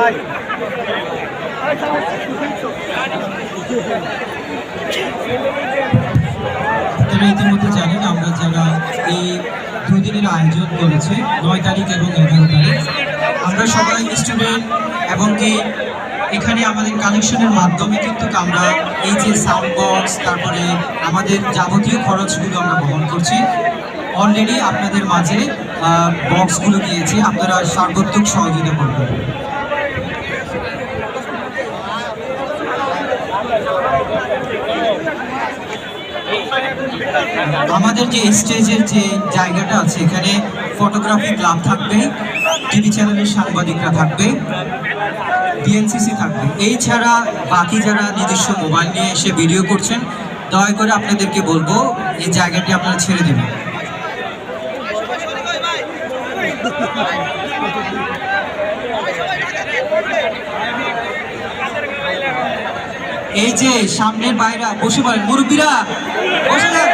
আপনারা ইতিমধ্যে জানেন আমরা যারা এই দুদিনের আয়োজন করেছে 9 তারিখ এবং 11 তারিখ, আমরা সবাই স্টুডেন্ট এবং কি এখানে আমাদের কালেকশনের মাধ্যমে কিন্তু আমরা এই যে সাউন্ড বক্স, তারপরে আমাদের যাবতীয় খরচগুলো আমরা বহন করছি। অলরেডি আপনাদের মাঝে বক্সগুলো দিয়েছি, আপনারা সর্বোত্তম সহযোগিতা করবেন। আমাদের যে স্টেজের যে জায়গাটা আছে এখানে ফটোগ্রাফি ক্লাব থাকবে, টিভি চ্যানেলের সাংবাদিকরা থাকবে, ডিএনসিসি থাকবে। এই ছাড়া বাকি যারা নিজস্ব মোবাইল নিয়ে এসে ভিডিও করছেন, দয়া করে আপনাদেরকে বলবো এই জায়গাটি আপনারা ছেড়ে দেবেন। এই যে সামনের বাইরা বসে পড়েন, মুরব্বীরা বসে যান।